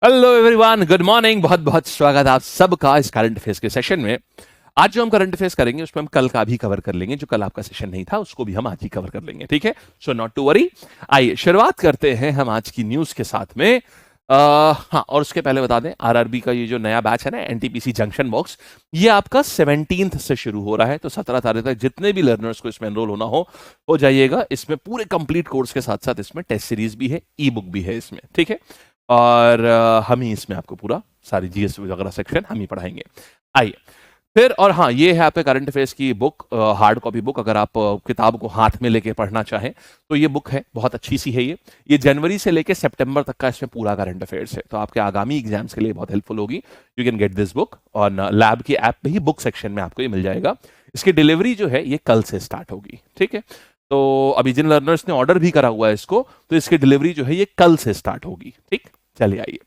Hello everyone, good morning. बहुत बहुत स्वागत है आप सबका इस करंट अफेयर्स के सेशन में। आज जो हम करंट अफेयर्स करेंगे उसमें हम कल का भी कवर कर लेंगे। जो कल आपका सेशन नहीं था उसको भी हम आज ही कवर कर लेंगे, ठीक है। So not to worry. आइए शुरुआत करते हैं हम आज की न्यूज के साथ में। हाँ, और उसके पहले बता दें आरआरबी का ये जो नया बैच है ना, एनटीपीसी जंक्शन बॉक्स, ये आपका 17 से शुरू हो रहा है। तो 17 तारीख तक जितने भी लर्नर्स को इसमें एनरोल होना हो जाइएगा। इसमें पूरे कंप्लीट कोर्स के साथ साथ इसमें टेस्ट सीरीज भी है, ई बुक भी है इसमें, ठीक है। और हम ही इसमें आपको पूरा सारी जीएस वगैरह सेक्शन हम ही पढ़ाएंगे। आइए फिर, और हाँ, ये है आपके करंट अफेयर्स की बुक, हार्ड कॉपी बुक। अगर आप किताब को हाथ में लेके पढ़ना चाहें तो ये बुक है, बहुत अच्छी सी है ये जनवरी से लेके सितंबर तक का इसमें पूरा करंट अफेयर्स है। तो आपके आगामी एग्जाम्स के लिए बहुत हेल्पफुल होगी। You can get this book on lab की ऐप में ही, बुक सेक्शन में आपको ये मिल जाएगा। इसकी डिलीवरी जो है ये कल से स्टार्ट होगी, ठीक है। तो अभी जिन लर्नर्स ने ऑर्डर भी करा हुआ है इसको, तो इसकी डिलीवरी जो है ये कल से स्टार्ट होगी, ठीक। चलिए आइए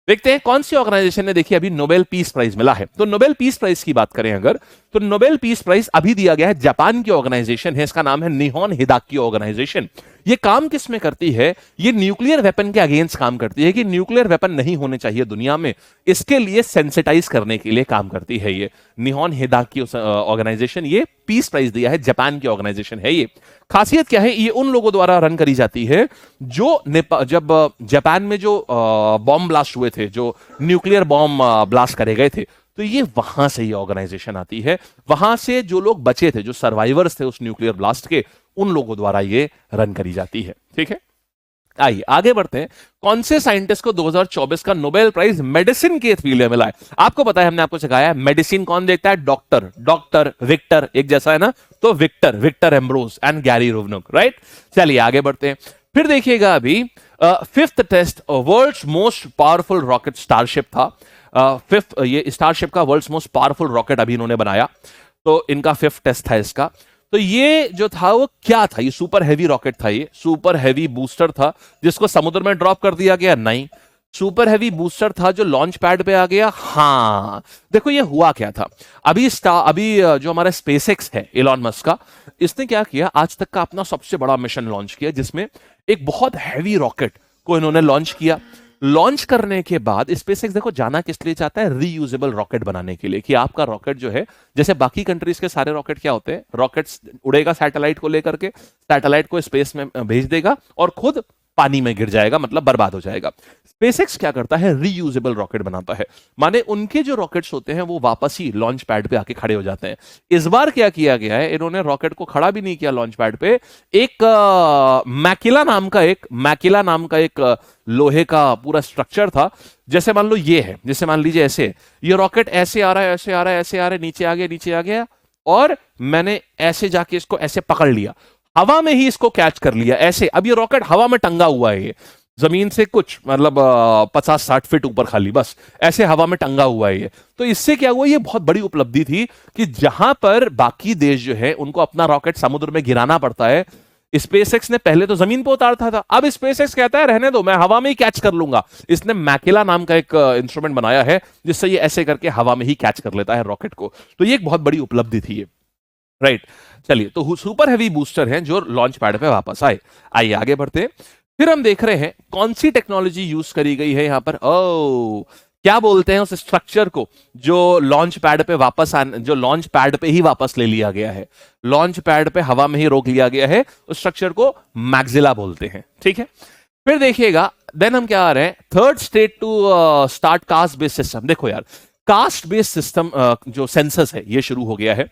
देखते हैं कौन सी ऑर्गेनाइजेशन ने, देखिए अभी नोबेल पीस प्राइज मिला है। तो नोबेल पीस प्राइज की बात करें अगर, तो नोबेल पीस प्राइज अभी दिया गया है, जापान की ऑर्गेनाइजेशन है, इसका नाम है निहोन हिदाकी ऑर्गेनाइजेशन। ये काम किस में करती है? ये न्यूक्लियर वेपन के अगेंस्ट काम करती है कि न्यूक्लियर वेपन नहीं होने चाहिए दुनिया में, इसके लिए सेंसिटाइज करने के लिए काम करती है ये निहोन हिदाकी ऑर्गेनाइजेशन। ये पीस प्राइज दिया है, जापान की ऑर्गेनाइजेशन है ये। खासियत क्या है? ये उन लोगों द्वारा रन करी जाती है जो जब जापान में जो बॉम्ब ब्लास्ट हुए थे, जो न्यूक्लियर बॉम्ब ब्लास्ट करे गए थे, तो ये वहां से ये ऑर्गेनाइजेशन आती है। वहां से जो लोग बचे थे, जो सर्वाइवर्स थे उस न्यूक्लियर ब्लास्ट के, उन लोगों द्वारा ये रन करी जाती है, ठीक है। आइए आगे बढ़ते हैं। कौन से साइंटिस्ट को 2024 का नोबेल प्राइज मेडिसिन के फील्ड में मिला है? आपको पता है, हमने आपको सिखाया है मेडिसिन कौन देखता है? डॉक्टर। डॉक्टर विक्टर एक जैसा है ना, तो विक्टर एम्ब्रोस एंड गैरी रोवनुक, राइट। चलिए आगे बढ़ते हैं। फिर देखिएगा अभी fifth test world's most powerful rocket Starship था। फिफ्थ ये स्टारशिप का वर्ल्ड्स मोस्ट पावरफुल रॉकेट अभी इन्होंने बनाया, तो इनका फिफ्थ टेस्ट था इसका। तो ये जो था वो क्या था? ये सुपर हैवी रॉकेट था, ये सुपर हैवी बूस्टर था जिसको समुद्र में ड्रॉप कर दिया गया? नहीं। सुपर हैवी बूस्टर था जो लॉन्च पैड पे आ गया? हाँ। देखो ये हुआ क्या था, अभी जो हमारा स्पेसएक्स है इलॉन मस्क का, इसने क्या किया, आज तक का अपना सबसे बड़ा मिशन लॉन्च किया, जिसमें एक बहुत हैवी रॉकेट को इन्होंने लॉन्च किया। लॉन्च करने के बाद स्पेसएक्स देखो जाना किस लिए चाहता है? रीयूजेबल रॉकेट बनाने के लिए, कि आपका रॉकेट जो है, जैसे बाकी कंट्रीज के सारे रॉकेट क्या होते हैं, रॉकेट्स उड़ेगा सैटेलाइट को लेकर के, सैटेलाइट को स्पेस में भेज देगा और खुद पानी में गिर जाएगा, मतलब बर्बाद हो जाएगा। स्पेसएक्स क्या करता है? रीयूजेबल रॉकेट बनाता है। माने उनके जो रॉकेट्स होते हैं वो वापस ही लॉन्च पैड पे आके खड़े हो जाते हैं। इस बार क्या किया गया है, इन्होंने रॉकेट को खड़ा भी नहीं किया लॉन्च पैड पे, एक मैकिला नाम का एक लोहे का पूरा स्ट्रक्चर था। जैसे मान लो ये है, जैसे मान लीजिए ऐसे, ये रॉकेट ऐसे आ रहा है, ऐसे आ रहा है, ऐसे आ रहा है, नीचे आ गया, और मैंने ऐसे जाके इसको ऐसे पकड़ लिया, हवा में ही इसको कैच कर लिया ऐसे। अब ये रॉकेट हवा में टंगा हुआ है, ये जमीन से कुछ मतलब 50-60 फीट ऊपर, खाली बस ऐसे हवा में टंगा हुआ है ये। तो इससे क्या हुआ, ये बहुत बड़ी उपलब्धि थी कि जहां पर बाकी देश जो है उनको अपना रॉकेट समुद्र में गिराना पड़ता है, स्पेसएक्स ने पहले तो जमीन पर उतारता था, अब स्पेसएक्स कहता है रहने दो, मैं हवा में ही कैच कर लूंगा। इसने मैकेला नाम का एक इंस्ट्रूमेंट बनाया है जिससे ये ऐसे करके हवा में ही कैच कर लेता है रॉकेट को। तो ये एक बहुत बड़ी उपलब्धि थी ये, राइट। चलिए, तो सुपर हैवी बूस्टर हैं जो लॉन्च पैड पे वापस आए। आइए आगे बढ़ते हैं। फिर हम देख रहे हैं कौन सी टेक्नोलॉजी यूज करी गई है यहां पर। ओ, क्या बोलते हैं उस स्ट्रक्चर को जो लॉन्च पैड पे वापस आने, जो लॉन्च पैड पे ही वापस ले लिया गया है, लॉन्च पैड पे हवा में ही रोक लिया गया है, उस स्ट्रक्चर को मैग्जिला बोलते हैं, ठीक है। फिर देखिएगा, देन हम क्या आ रहे हैं, third state to start caste based system. देखो यार, कास्ट बेस्ड सिस्टम जो सेंसस है ये शुरू हो गया है।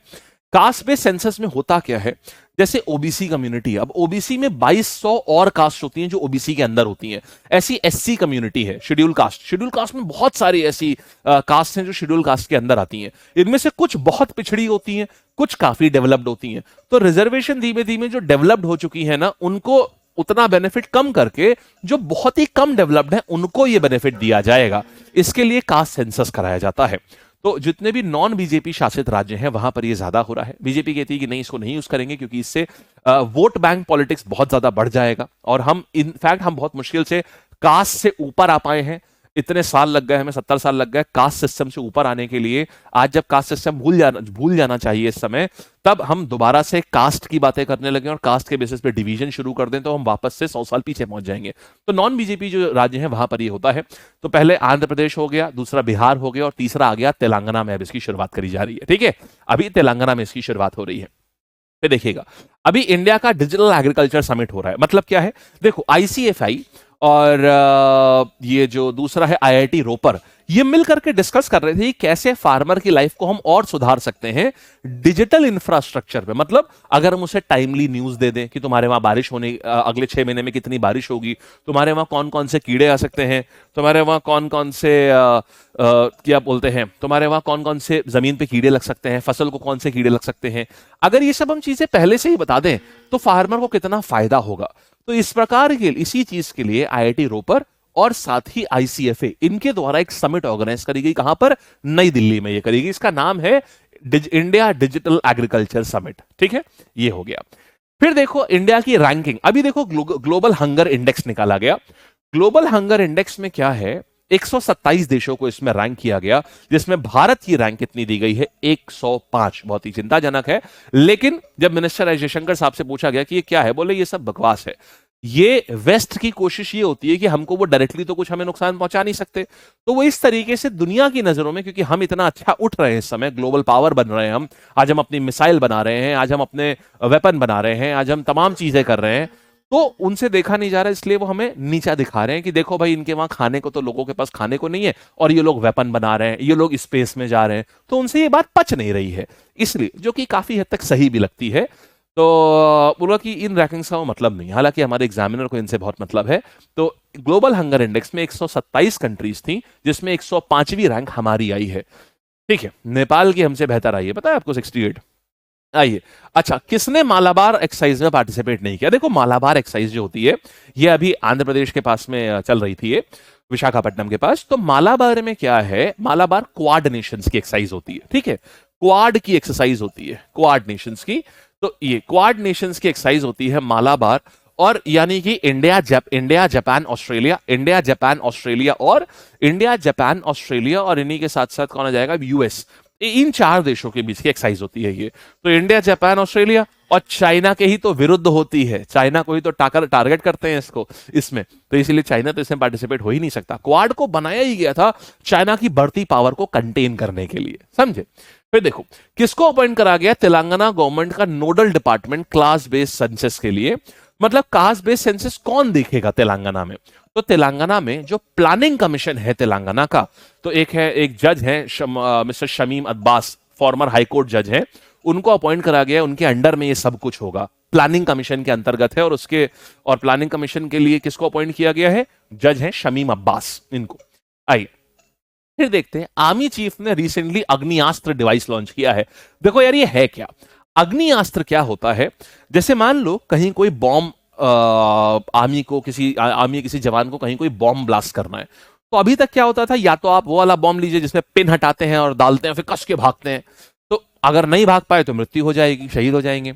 कास्ट बेस्ड सेंसस में होता क्या है, जैसे ओबीसी कम्युनिटी, अब ओबीसी में 2200 और कास्ट होती हैं जो ओबीसी के अंदर होती हैं। ऐसी एससी कम्युनिटी है, शेड्यूल कास्ट में बहुत सारी ऐसी कास्ट हैं जो शेड्यूल कास्ट के अंदर आती हैं। इनमें से कुछ बहुत पिछड़ी होती हैं, कुछ काफी डेवलप्ड होती हैं। तो रिजर्वेशन धीमे धीमे जो डेवलप्ड हो चुकी है ना, उनको उतना बेनिफिट कम करके जो बहुत ही कम डेवलप्ड है उनको ये बेनिफिट दिया जाएगा। इसके लिए कास्ट सेंसस कराया जाता है। तो जितने भी नॉन बीजेपी शासित राज्य हैं वहां पर ये ज्यादा हो रहा है। बीजेपी कहती है कि नहीं, इसको नहीं यूज करेंगे क्योंकि इससे वोट बैंक पॉलिटिक्स बहुत ज्यादा बढ़ जाएगा, और हम इनफैक्ट हम बहुत मुश्किल से कास्ट से ऊपर आ पाए हैं। इतने साल लग गए, हमें 70 साल लग गए कास्ट सिस्टम से ऊपर आने के लिए। आज जब कास्ट सिस्टम भूल जाना चाहिए इस समय, तब हम दोबारा से कास्ट की बातें करने लगे और कास्ट के बेसिस पे डिवीजन शुरू कर दें, तो हम वापस से 100 साल पीछे पहुंच जाएंगे। तो नॉन बीजेपी जो राज्य है वहां पर ये होता है। तो पहले आंध्र प्रदेश हो गया, दूसरा बिहार हो गया और तीसरा आ गया तेलंगाना में। अब इसकी शुरुआत करी जा रही है, ठीक है, अभी तेलंगाना में इसकी शुरुआत हो रही है। फिर देखिएगा, अभी इंडिया का डिजिटल एग्रीकल्चर समिट हो रहा है। मतलब क्या है, देखो आईसीएफआई और ये जो दूसरा है आईआईटी रोपर, ये मिलकर के डिस्कस कर रहे थे कि कैसे फार्मर की लाइफ को हम और सुधार सकते हैं डिजिटल इंफ्रास्ट्रक्चर पे। मतलब अगर हम उसे टाइमली न्यूज दे दें कि तुम्हारे वहां बारिश होने अगले 6 महीने में कितनी बारिश होगी, तुम्हारे वहां कौन कौन से कीड़े आ सकते हैं, तुम्हारे वहां कौन कौन से क्या बोलते हैं, तुम्हारे वहां कौन कौन से जमीन पे कीड़े लग सकते हैं, फसल को कौन से कीड़े लग सकते हैं, अगर ये सब हम चीजें पहले से ही बता दें तो फार्मर को कितना फायदा होगा। तो इस प्रकार के इसी चीज के लिए आईआईटी रोपर और साथ ही आईसीएफए, इनके द्वारा एक समिट ऑर्गेनाइज करी गई। कहां पर? नई दिल्ली में ये करी गई। इसका नाम है इंडिया डिजिटल एग्रीकल्चर समिट, ठीक है, ये हो गया। फिर देखो इंडिया की रैंकिंग, अभी देखो ग्लोबल हंगर इंडेक्स निकाला गया। ग्लोबल हंगर इंडेक्स में क्या है, 127 देशों को इसमें रैंक किया गया, जिसमें भारत की रैंक कितनी दी गई है? 105। बहुत ही चिंताजनक है। लेकिन जब मिनिस्टर एस जयशंकर साहब से पूछा गया कि ये क्या है, बोले ये सब बकवास है। ये वेस्ट की कोशिश ये होती है कि हमको वो डायरेक्टली तो कुछ हमें नुकसान पहुंचा नहीं सकते, तो वो इस तरीके से दुनिया की नजरों में, क्योंकि हम इतना अच्छा उठ रहे हैं इस समय, ग्लोबल पावर बन रहे हैं हम, आज हम अपनी मिसाइल बना रहे हैं, आज हम अपने वेपन बना रहे हैं, आज हम तमाम चीजें कर रहे हैं, तो उनसे देखा नहीं जा रहा, इसलिए वो हमें नीचा दिखा रहे हैं कि देखो भाई इनके वहां खाने को तो लोगों के पास खाने को नहीं है और ये लोग वेपन बना रहे हैं, ये लोग स्पेस में जा रहे हैं, तो उनसे ये बात पच नहीं रही है। इसलिए, जो कि काफी हद तक सही भी लगती है। तो बोला कि इन रैंकिंग्स का मतलब नहीं, हालांकि हमारे एग्जामिनर को इनसे बहुत मतलब है। तो ग्लोबल हंगर इंडेक्स में 127 कंट्रीज थी, जिसमें 105वीं रैंक हमारी आई है, ठीक है। नेपाल की हमसे बेहतर आई है, पता है आपको, 68। आइए, अच्छा, किसने मालाबार एक्सरसाइज में पार्टिसिपेट नहीं किया? देखो मालाबार एक्सरसाइज जो होती है, ये अभी आंध्र प्रदेश के पास में चल रही थी, ये विशाखापट्टनम के पास। तो मालाबार में क्या है, मालाबार क्वाड नेशंस की एक्सरसाइज होती है, ठीक है, क्वाड की एक्सरसाइज होती है, क्वाड नेशंस की। तो ये क्वाड नेशंस की एक्सरसाइज होती है मालाबार, और यानी कि India Japan Australia, India Japan Australia और इंडिया जापान ऑस्ट्रेलिया, और इन्हीं के साथ साथ कौन आ जाएगा, यूएस। इन 4 देशों के बीच की एक्सरसाइज होती है ये। तो इंडिया जापान ऑस्ट्रेलिया और चाइना के ही तो विरुद्ध होती है, चाइना को ही तो टारगेट करते हैं इसको, इसमें तो इसीलिए चाइना तो इसमें पार्टिसिपेट हो ही नहीं सकता। क्वाड को बनाया ही गया था चाइना की बढ़ती पावर को कंटेन करने के लिए, समझे। फिर देखो किसको अपॉइंट करा गया, तेलंगाना गवर्नमेंट का nodal department class based census के लिए। मतलब कास्ट बेस्ड सेंसस कौन देखेगा तेलंगाना में? तो तेलंगाना में जो प्लानिंग कमीशन है तेलंगाना का, तो एक जज है mister Shamim Abbas, farmer high court जज है, उनको अपॉइंट करा गया, उनके अंडर में ये सब कुछ होगा, प्लानिंग कमीशन के अंतर्गत है। और प्लानिंग कमीशन के लिए किसको अपॉइंट किया गया है? जज है शमीम अब्बास, इनको। आइए फिर देखते हैं, आर्मी चीफ ने रिसेंटली अग्नियास्त्र डिवाइस लॉन्च किया है। देखो यार ये है क्या, अग्नियास्त्र क्या होता है? जैसे मान लो कहीं कोई बॉम्ब, आर्मी किसी जवान को कहीं कोई बॉम्ब ब्लास्ट करना है, तो अभी तक क्या होता था, या तो आप वो वाला बॉम्ब लीजिए जिसमें पिन हटाते हैं और डालते हैं, फिर कस के भागते हैं, तो अगर नहीं भाग पाए तो मृत्यु हो जाएगी, शहीद हो जाएंगे।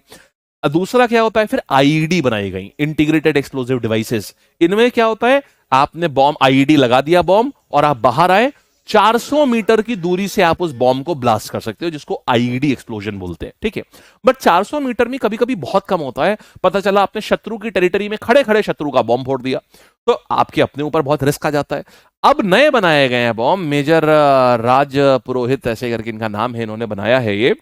दूसरा क्या होता है, फिर आईईडी बनाई गई, इंटीग्रेटेड एक्सप्लोसिव डिवाइसेस। इनमें क्या होता है, आपने बॉम्ब आईईडी लगा दिया बॉम्ब, और आप बाहर आए, 400 मीटर की दूरी से आप उस बॉम्ब को ब्लास्ट कर सकते हो, जिसको आईईडी एक्सप्लोजन बोलते हैं, ठीक है। बट 400 मीटर में कभी कभी बहुत कम होता है, पता चला आपने शत्रु की टेरिटरी में खड़े खड़े शत्रु का बॉम्ब फोड़ दिया, तो आपके अपने ऊपर बहुत रिस्क आ जाता है। अब नए बनाए गए हैं बॉम्ब, मेजर राज पुरोहित ऐसे करके इनका नाम है, इन्होंने बनाया है ये,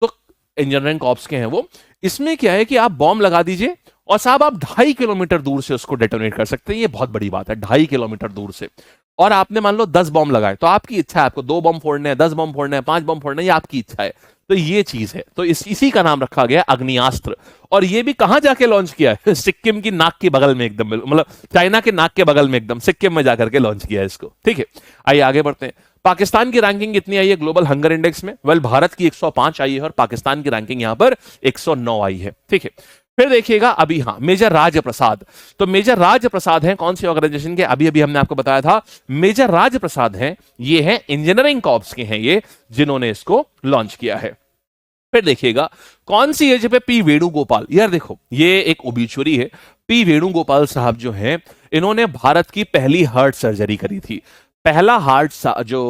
तो इंजीनियरिंग कॉर्प्स के हैं वो। इसमें क्या है कि आप बॉम्ब लगा दीजिए और साहब आप 2.5 किलोमीटर दूर से उसको डेटोनेट कर सकते हैं, ये बहुत बड़ी बात है, 2.5 किलोमीटर दूर से। और आपने मान लो 10 बॉम्ब लगाए, तो आपकी इच्छा है, आपको 2 बॉम्ब फोड़ने हैं, 10 बॉम्ब फोड़ने हैं, 5 बॉम्ब फोड़ने हैं, ये आपकी इच्छा है। तो ये चीज है, तो इसी का नाम रखा गया अग्नियास्त्र। और ये भी कहां जाके लॉन्च किया है? सिक्किम की नाक के बगल में एकदम, मतलब चाइना के नाक के बगल में एकदम, सिक्किम में जाकर के लॉन्च किया है इसको, ठीक है। आइए आगे बढ़ते हैं। पाकिस्तान की रैंकिंग कितनी आई है ग्लोबल हंगर इंडेक्स में? वेल, भारत की 105 आई है और पाकिस्तान की रैंकिंग यहां पर 109 आई है, ठीक है। फिर देखिएगा अभी, हाँ, मेजर राज प्रसाद। तो मेजर राज प्रसाद हैं कौन सी ऑर्गेनाइजेशन के? अभी हमने आपको बताया था, मेजर राज प्रसाद हैं, ये हैं इंजीनियरिंग कॉर्प्स के हैं ये, जिन्होंने इसको लॉन्च किया है। फिर देखिएगा कौन सी एज पे पी वेणुगोपाल। यार देखो ये एक ओबिचुरी है, पी वेणुगोपाल साहब जो हैं, इन्होंने भारत की पहली हार्ट सर्जरी करी थी। पहला हार्ट जो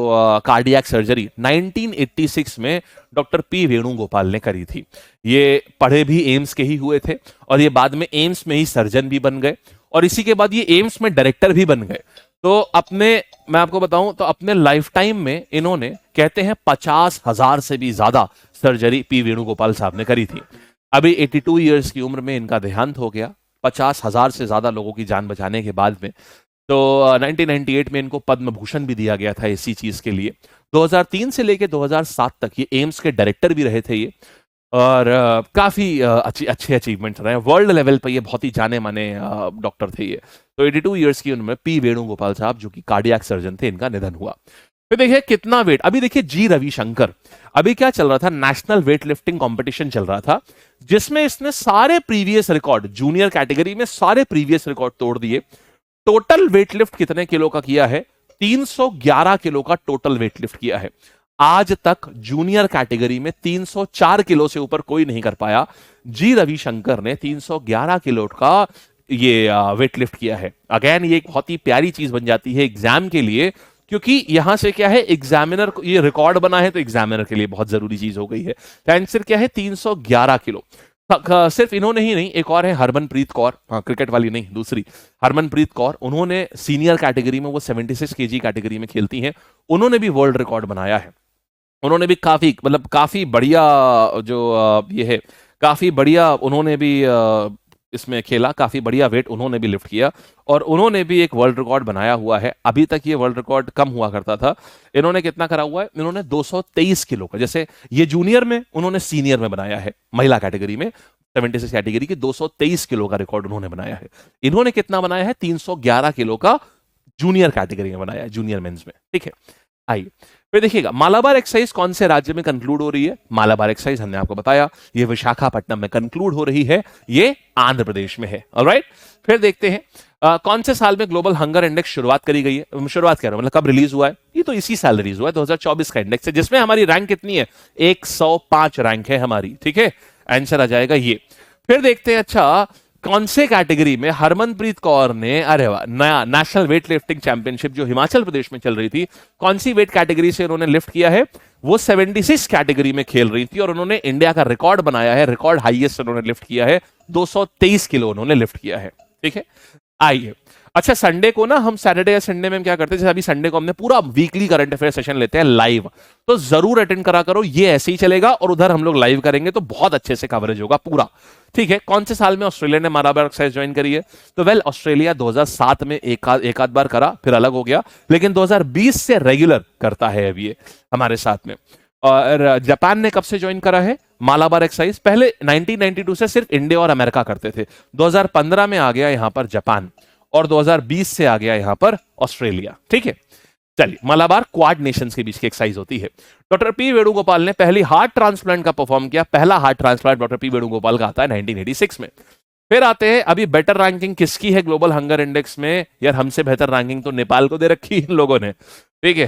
कार्डियक सर्जरी 1986 में डॉक्टर पी वेणुगोपाल ने करी थी। ये पढ़े भी एम्स के ही हुए थे और ये बाद में एम्स में ही सर्जन भी बन गए और इसी के बाद ये एम्स में डायरेक्टर भी बन गए। तो मैं आपको बताऊं तो अपने लाइफ टाइम में इन्होंने कहते हैं 50,000 से भी ज्यादा सर्जरी पी वेणुगोपाल साहब ने करी थी। अभी 82 ईयर्स की उम्र में इनका देहांत हो गया, 50,000 से ज्यादा लोगों की जान बचाने के बाद में। तो 1998 में इनको पद्म भूषण भी दिया गया था इसी चीज के लिए। 2003 से लेकर 2007 तक ये एम्स के डायरेक्टर भी रहे थे ये, और काफी अच्छे अचीवमेंट्स रहे। वर्ल्ड लेवल पर ये बहुत ही जाने माने डॉक्टर थे ये। तो 82 ईयर्स की उम्र में पी वेणुगोपाल साहब जो कि कार्डियक सर्जन थे, इनका निधन हुआ। फिर देखिए कितना वेट, अभी देखिए जी रविशंकर, अभी क्या चल रहा था, नेशनल वेट लिफ्टिंग कॉम्पिटिशन चल रहा था जिसमें इसने सारे प्रीवियस रिकॉर्ड जूनियर कैटेगरी में सारे प्रीवियस रिकॉर्ड तोड़ दिए। टोटल वेट लिफ्ट कितने किलो का किया है? 311 किलो का टोटल वेट लिफ्ट किया है। आज तक जूनियर कैटेगरी में 304 किलो से ऊपर कोई नहीं कर पाया। जी रविशंकर ने 311 किलो का ये वेट लिफ्ट किया है। अगेन ये एक बहुत ही प्यारी चीज बन जाती है एग्जाम के लिए, क्योंकि यहां से क्या है, एग्जामिनर को ये रिकॉर्ड बना है तो एग्जामिनर के लिए बहुत जरूरी चीज हो गई है। तो आंसर क्या है? 311 किलो। सिर्फ इन्होंने ही नहीं, एक और है हरमनप्रीत कौर, क्रिकेट वाली नहीं, दूसरी हरमनप्रीत कौर, उन्होंने सीनियर कैटेगरी में, वो 76 केजी कैटेगरी में खेलती हैं, उन्होंने भी वर्ल्ड रिकॉर्ड बनाया है। उन्होंने भी काफी बढ़िया जो ये है, काफी बढ़िया उन्होंने भी इसमें खेला, काफी बढ़िया वेट उन्होंने भी लिफ्ट किया और उन्होंने भी एक वर्ल्ड रिकॉर्ड बनाया हुआ है। अभी तक ये वर्ल्ड रिकॉर्ड कम हुआ करता था, इन्होंने कितना करा हुआ है? इन्होंने 223 किलो का, जैसे ये जूनियर में, उन्होंने सीनियर में बनाया है, महिला कैटेगरी में 76 कैटेगरी की 223 किलो का रिकॉर्ड उन्होंने बनाया है। इन्होंने कितना बनाया है? 311 किलो का जूनियर कैटेगरी में बनाया है, जूनियर मेंस में। ठीक है, आइए फिर देखिएगा मालाबार एक्सरसाइज कौन से राज्य में कंक्लूड हो रही है? मालाबार एक्सरसाइज हमने आपको बताया ये विशाखापट्टनम में कंक्लूड हो रही है, ये आंध्र प्रदेश में है। ऑलराइट, फिर देखते हैं कौन से साल में ग्लोबल हंगर इंडेक्स शुरुआत करी गई है? शुरुआत कह रहा हूं, मतलब कब रिलीज हुआ है? ये तो इसी साल रिलीज हुआ है, 2024 का इंडेक्स है, जिसमें हमारी रैंक कितनी है? 105 रैंक है हमारी। ठीक है, आंसर आ जाएगा ये। फिर देखते हैं, अच्छा कौन से कैटेगरी में हरमनप्रीत कौर ने, अरे वाह, नया नेशनल वेट लिफ्टिंग चैंपियनशिप जो हिमाचल प्रदेश में चल रही थी, कौन सी वेट कैटेगरी से उन्होंने लिफ्ट किया है? वो 76 कैटेगरी में खेल रही थी और उन्होंने इंडिया का रिकॉर्ड बनाया है, रिकॉर्ड हाईएस्ट उन्होंने लिफ्ट किया है, 223 किलो उन्होंने लिफ्ट किया है। ठीक है, आइए अच्छा संडे को ना हम सैटरडे या संडे में हम क्या करते हैं, जैसे अभी संडे को हमने पूरा वीकली करंट अफेयर सेशन लेते हैं लाइव, तो जरूर अटेंड करा करो, ये ऐसे ही चलेगा और उधर हम लोग लाइव करेंगे तो बहुत अच्छे से कवरेज होगा पूरा। ठीक है, कौन से साल में ऑस्ट्रेलिया ने मालाबार एक्सरसाइज ज्वाइन करी है? तो वेल ऑस्ट्रेलिया 2007 में एक आध बार करा, फिर अलग हो गया, लेकिन 2020 से रेगुलर करता है अभी ये हमारे साथ में। और जापान ने कब से ज्वाइन करा है मालाबार एक्सरसाइज? पहले 1992 से सिर्फ इंडिया और अमेरिका करते थे, 2015 में आ गया यहां पर जापान और 2020 से आ गया यहां पर ऑस्ट्रेलिया। ठीक है, चलिए मालाबार क्वाड नेशंस के बीच की एक्सरसाइज होती है। डॉक्टर पी वेणुगोपाल ने पहली हार्ट ट्रांसप्लांट का परफॉर्म किया, पहला heart transplant doctor P Venugopal का आता है 1986 में। फिर आते हैं, अभी बेटर रैंकिंग किसकी है ग्लोबल हंगर इंडेक्स में? यार हमसे बेहतर रैंकिंग तो नेपाल को दे रखी इन लोगों ने। ठीक है,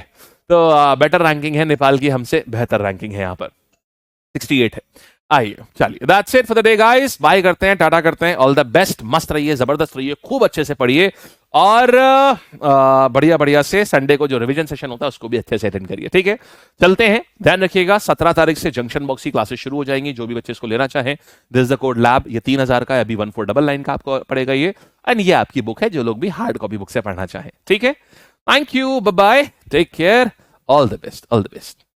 तो बेटर रैंकिंग है नेपाल की, हमसे बेहतर रैंकिंग है यहाँ पर 68 है। आइए चलिए, that's it for the day guys, bye करते हैं, टाटा करते हैं, ऑल द बेस्ट, मस्त रहिए, जबरदस्त रहिए, खूब अच्छे से पढ़िए और बढ़िया बढ़िया से संडे को जो रिवीजन सेशन होता है उसको भी अच्छे से अटेंड करिए। ठीक है, चलते हैं, ध्यान रखिएगा 17 तारीख से जंक्शन बॉक्स की क्लासेस शुरू हो जाएंगी, जो भी बच्चे इसको लेना चाहें, this is the code lab, ये 3000 का है, अभी 1499 का आपको पड़ेगा ये, एंड ये आपकी बुक है जो लोग भी हार्ड कॉपी बुक से पढ़ना चाहें। ठीक है, thank you, bye bye, take care, all the best, all the best.